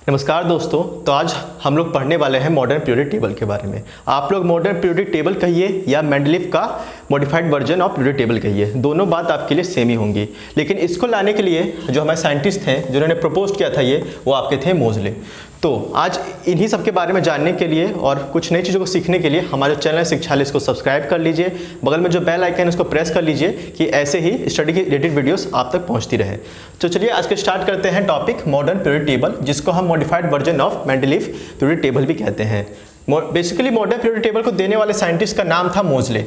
नमस्कार दोस्तों। तो आज हम लोग पढ़ने वाले हैं मॉडर्न पीरियोडिक टेबल के बारे में। आप लोग मॉडर्न पीरियोडिक टेबल कहिए या मेंडलीफ का modified version of periodic table कहिए, दोनों बात आपके लिए सेम ही होंगी। लेकिन इसको लाने के लिए जो हमारे साइंटिस्ट थे जिन्होंने प्रपोज किया था ये, वो आपके थे मोजले। तो आज इन्हीं सब के बारे में जानने के लिए और कुछ नई चीज़ों को सीखने के लिए हमारे चैनल शिक्षालय इसको सब्सक्राइब कर लीजिए, बगल में जो बेल आइकन है उसको प्रेस कर लीजिए कि ऐसे ही स्टडी की रिलेटेड वीडियोस आप तक पहुंचती रहे। तो चलिए आज के स्टार्ट करते हैं टॉपिक मॉडर्न पीरियोडिक टेबल, जिसको हम modified version of Mendeleev periodic table भी कहते हैं। बेसिकली मॉडर्न पीरियोडिक टेबल को देने वाले साइंटिस्ट का नाम था मोजले।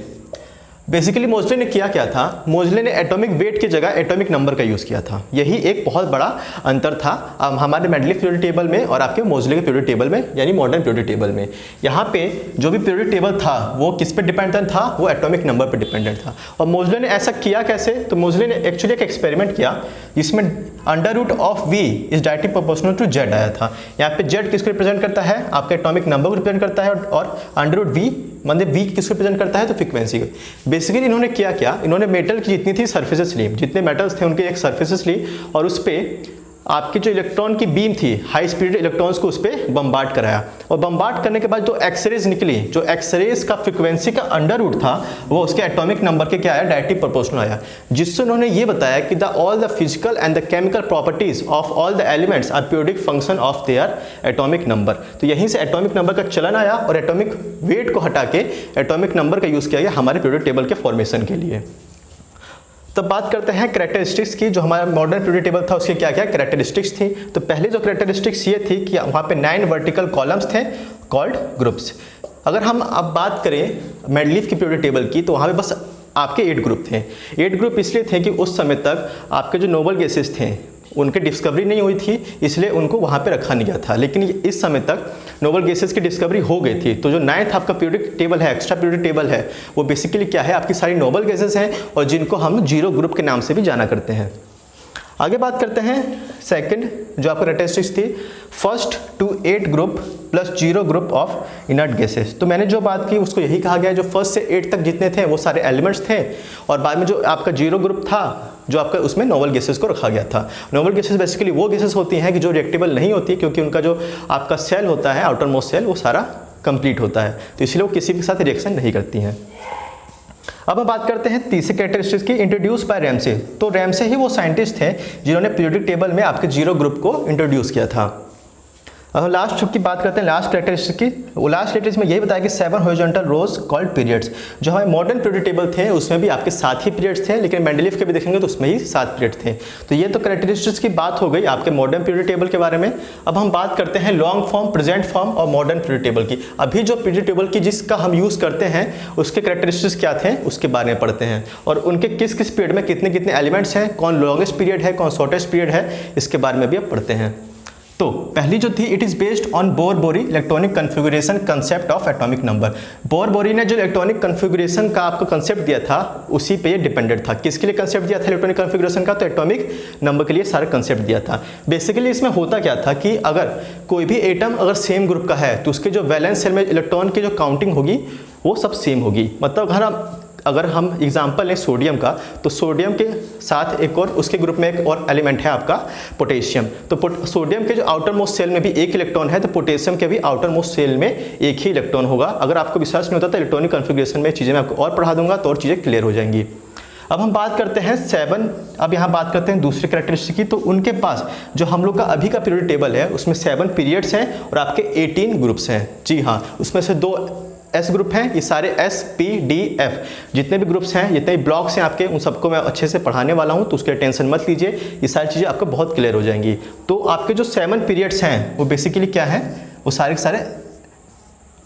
बेसिकली मोजले ने किया क्या था, मोजले ने एटॉमिक वेट की जगह एटॉमिक नंबर का यूज़ किया था। यही एक बहुत बड़ा अंतर था हमारे मेंडलीफ पीरियोडिक टेबल में और आपके मोजले के पीरियोडिक टेबल में, यानी मॉडर्न पीरियोडिक टेबल में। यहाँ पे जो भी पीरियोडिक टेबल था वो किस पे डिपेंडेंट था, वो एटॉमिक नंबर पे डिपेंडेंट था। और मोजले ने ऐसा किया कैसे, तो मोजले ने एक्चुअली एक एक्सपेरिमेंट किया जिसमें under root of v is directly proportional to z आया था। यहाँ पे z किसको रिप्रेजेंट करता है, आपके एटॉमिक नंबर को रिप्रेजेंट करता है, और अंडर रूट v मतलब v किसको रिप्रेजेंट करता है, तो फ्रीक्वेंसी को। बेसिकली इन्होंने किया क्या, इन्होंने मेटल की जितनी थी सर्फेसेस ली, जितने मेटल्स थे उनके एक सर्फेसेस ली और उस पर आपकी जो इलेक्ट्रॉन की बीम थी, हाई स्पीड इलेक्ट्रॉन्स को उस पर बम्बार्ड कराया। और बम्बार्ड करने के बाद जो एक्सरेज निकली, जो एक्सरेज का फ्रीक्वेंसी का अंडर रूट था वो उसके एटॉमिक नंबर के क्या आया, डायरेक्टली प्रोपोर्शनल आया। जिससे उन्होंने ये बताया कि all the physical and the chemical properties of all the elements are periodic function of their atomic number. तो यहीं से एटॉमिक नंबर का चलन आया और एटॉमिक वेट को हटा के एटॉमिक नंबर का यूज़ किया गया हमारे पीरियोडिक टेबल के फॉर्मेशन के लिए। तब बात करते हैं कैरेक्टरिस्टिक्स की। जो हमारा मॉडर्न पीरियोडिक टेबल था उसके क्या क्या कैरेक्टरिस्टिक्स थी। तो पहले जो कैरेक्टरिस्टिक्स ये थी कि वहाँ पे 9 वर्टिकल कॉलम्स थे कॉल्ड ग्रुप्स। अगर हम अब बात करें मेंडलीफ की पीरियोडिक टेबल की, तो वहाँ पे बस आपके 8 ग्रुप थे। 8 ग्रुप इसलिए थे कि उस समय तक आपके जो नोबल गैसेस थे उनकी डिस्कवरी नहीं हुई थी, इसलिए उनको वहाँ पे रखा नहीं गया था। लेकिन इस समय तक नोबल गैसेस की डिस्कवरी हो गई थी। तो जो 9th आपका पीरियोडिक टेबल है, एक्स्ट्रा पीरियोडिक टेबल है, वो बेसिकली क्या है, आपकी सारी नोबल गैसेस हैं और जिनको हम जीरो ग्रुप के नाम से भी जाना करते हैं। आगे बात करते हैं सेकंड जो आपका कैरेक्टरिस्टिक्स थी, 1st to 8 group plus 0 group of inert gases. तो मैंने जो बात की उसको यही कहा गया है, जो 1st से 8 तक जितने थे वो सारे एलिमेंट्स थे और बाद में जो आपका 0 ग्रुप था जो आपका उसमें नोबल गैसेस को रखा गया था। नोबल गैसेस बेसिकली वो गैसेस होती हैं कि जो रिएक्टेबल नहीं होती, क्योंकि उनका जो आपका सेल होता है, आउटर मोस्ट सेल, वो सारा कंप्लीट होता है, तो इसलिए वो किसी के साथ रिएक्शन नहीं करती हैं। अब हम बात करते हैं तीसरे कैरेक्टरिस्टिक्स की, इंट्रोड्यूस बाय रैमसे। तो रैमसे ही वो साइंटिस्ट थे जिन्होंने पीरियोडिक टेबल में आपके 0 ग्रुप को इंट्रोड्यूस किया था। अब हम लास्ट की बात करते हैं, लास्ट कैरेक्टरिस्टिक की। वो लास्ट कैरेक्टरिस्टिक में यही बताया कि 7 हॉरिजॉन्टल रोज कॉल्ड पीरियड्स। जो हमारे मॉडर्न पीरियोडिक टेबल थे उसमें भी आपके 7 ही पीरियड्स थे, लेकिन मेंडलीफ के भी देखेंगे तो उसमें ही 7 पीरियड थे। तो ये तो कैरेक्टरिस्टिक्स की बात हो गई आपके मॉडर्न पीरियोडिक टेबल के बारे में। अब हम बात करते हैं लॉन्ग फॉर्म, प्रेजेंट फॉर्म और मॉडर्न पीरियोडिक टेबल की। अभी जो पीरियोडिक टेबल की जिसका हम यूज़ करते हैं उसके कैरेक्टरिस्टिक्स क्या थे उसके बारे में पढ़ते हैं, और उनके किस किस पीरियड में कितने कितने एलिमेंट्स हैं, कौन लॉन्गेस्ट पीरियड है, कौन शॉर्टेस्ट पीरियड है, इसके बारे में भी अब पढ़ते हैं। तो पहली जो थी, it is based on Bohr Bury electronic configuration concept of atomic number. Bohr Bury ने जो इलेक्ट्रॉनिक कन्फिगुरेशन का आपको कंसेप्ट दिया था उसी पे ये डिपेंडेंट था। किसके लिए कंसेप्ट दिया था इलेक्ट्रॉनिक कन्फिगुरेशन का, तो एटॉमिक नंबर के लिए सारा कंसेप्ट दिया था। बेसिकली इसमें होता क्या था कि अगर कोई भी एटम अगर सेम ग्रुप का है तो उसके जो वैलेंस सेल में इलेक्ट्रॉन की जो काउंटिंग होगी वो सब सेम होगी। मतलब अगर हम एग्जाम्पल लें सोडियम का, तो सोडियम के साथ एक और उसके ग्रुप में एक और एलिमेंट है आपका पोटेशियम। तो सोडियम के जो आउटर मोस्ट सेल में भी एक इलेक्ट्रॉन है, तो पोटेशियम के भी आउटर मोस्ट सेल में एक ही इलेक्ट्रॉन होगा। अगर आपको विश्वास नहीं होता तो इलेक्ट्रॉनिक कन्फिगरेशन में चीज़ें मैं आपको और पढ़ा दूंगा तो और चीज़ें क्लियर हो जाएंगी। अब हम बात करते हैं 7, अब यहाँ बात करते हैं दूसरे कैरेक्टरिस्टिक की। तो उनके पास जो हम लोग का अभी का पीरियोडिक टेबल है उसमें 7 पीरियड्स हैं और आपके 18 ग्रुप्स हैं। जी हाँ, उसमें से 2 एस ग्रुप हैं, ये सारे एस पी डी एफ जितने भी ग्रुप्स हैं, जितने भी ब्लॉक्स हैं आपके, उन सबको मैं अच्छे से पढ़ाने वाला हूं, तो उसके टेंशन मत लीजिए, ये सारी चीज़ें आपको बहुत क्लियर हो जाएंगी। तो आपके जो 7 पीरियड्स हैं वो बेसिकली क्या है, वो सारे के सारे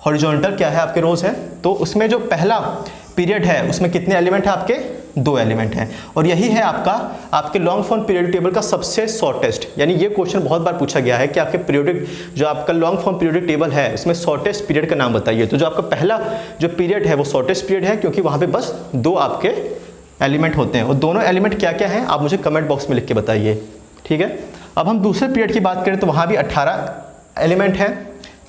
हॉरिजॉन्टल क्या है आपके रोज है। तो उसमें जो पहला पीरियड है उसमें कितने एलिमेंट हैं आपके, 2 एलिमेंट हैं, और यही है आपके लॉन्ग फॉर्म पीरियोडिक टेबल का सबसे शॉर्टेस्ट। यानी ये क्वेश्चन बहुत बार पूछा गया है कि आपके पीरियोडिक जो आपका लॉन्ग फॉर्म पीरियोडिक टेबल है उसमें शॉर्टेस्ट पीरियड का नाम बताइए। तो जो आपका पहला जो पीरियड है वो शॉर्टेस्ट पीरियड है, क्योंकि वहाँ पे बस 2 आपके एलिमेंट होते हैं, और दोनों एलिमेंट क्या क्या हैं आप मुझे कमेंट बॉक्स में लिख के बताइए, ठीक है। अब हम दूसरे पीरियड की बात करें तो वहाँ भी 18 एलिमेंट हैं।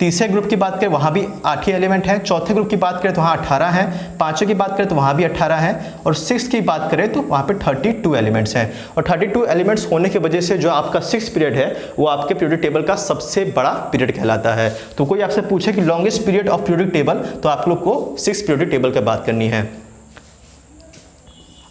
तीसरे ग्रुप की बात करें वहाँ भी 8 ही एलिमेंट हैं, चौथे ग्रुप की बात करें तो वहाँ 18 हैं, पाँचवें की बात करें तो वहाँ भी 18 हैं, और सिक्स की बात करें तो वहाँ पे 32 एलिमेंट्स हैं। और 32 एलिमेंट्स होने की वजह से जो आपका 6 पीरियड है वो आपके पीरियड टेबल का सबसे बड़ा पीरियड कहलाता है। तो कोई आपसे पूछे कि longest period of period table, तो आप लोग को 6 पीरियड टेबल की बात करनी है।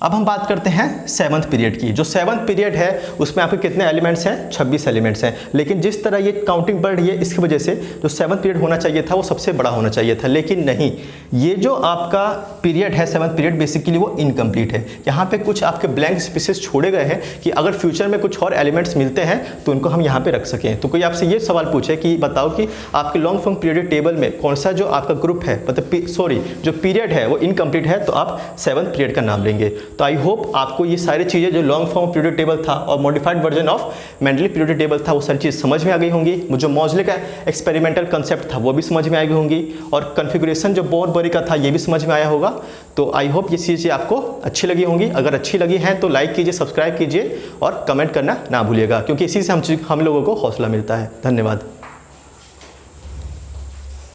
अब हम बात करते हैं 7th पीरियड की। जो 7th पीरियड है उसमें आपके कितने एलिमेंट्स हैं? 26 एलिमेंट्स हैं। लेकिन जिस तरह ये काउंटिंग बढ़ रही है इसकी वजह से जो 7th पीरियड होना चाहिए था वो सबसे बड़ा होना चाहिए था, लेकिन नहीं, ये जो आपका पीरियड है 7th पीरियड बेसिकली वो इनकम्प्लीट है। यहाँ पे कुछ आपके ब्लैंक स्पेसेस छोड़े गए हैं कि अगर फ्यूचर में कुछ और एलिमेंट्स मिलते हैं तो उनको हम यहाँ पे रख सकें। तो कोई आपसे ये सवाल पूछे कि बताओ कि आपके लॉन्ग फॉर्म पीरियड टेबल में कौन सा जो आपका ग्रुप है, मतलब जो पीरियड है वो इनकम्प्लीट है, तो आप 7th पीरियड का नाम लेंगे। तो आई होप आपको ये सारी चीज़ें जो लॉन्ग फॉर्म पीरियड टेबल था और modified version of Mendeleev period table था वो सारी चीज़ समझ में आ गई होंगी। जो मॉजले का एक्सपेरिमेंटल कंसेप्ट था वो भी समझ में आ गई होंगी, और कॉन्फ़िगरेशन जो बोर बरी का था ये भी समझ में आया होगा। तो आई होप ये चीज़ें आपको अच्छी लगी होंगी। अगर अच्छी लगी हैं तो लाइक कीजिए, सब्सक्राइब कीजिए और कमेंट करना ना भूलिएगा, क्योंकि इसी से हम लोगों को हौसला मिलता है। धन्यवाद।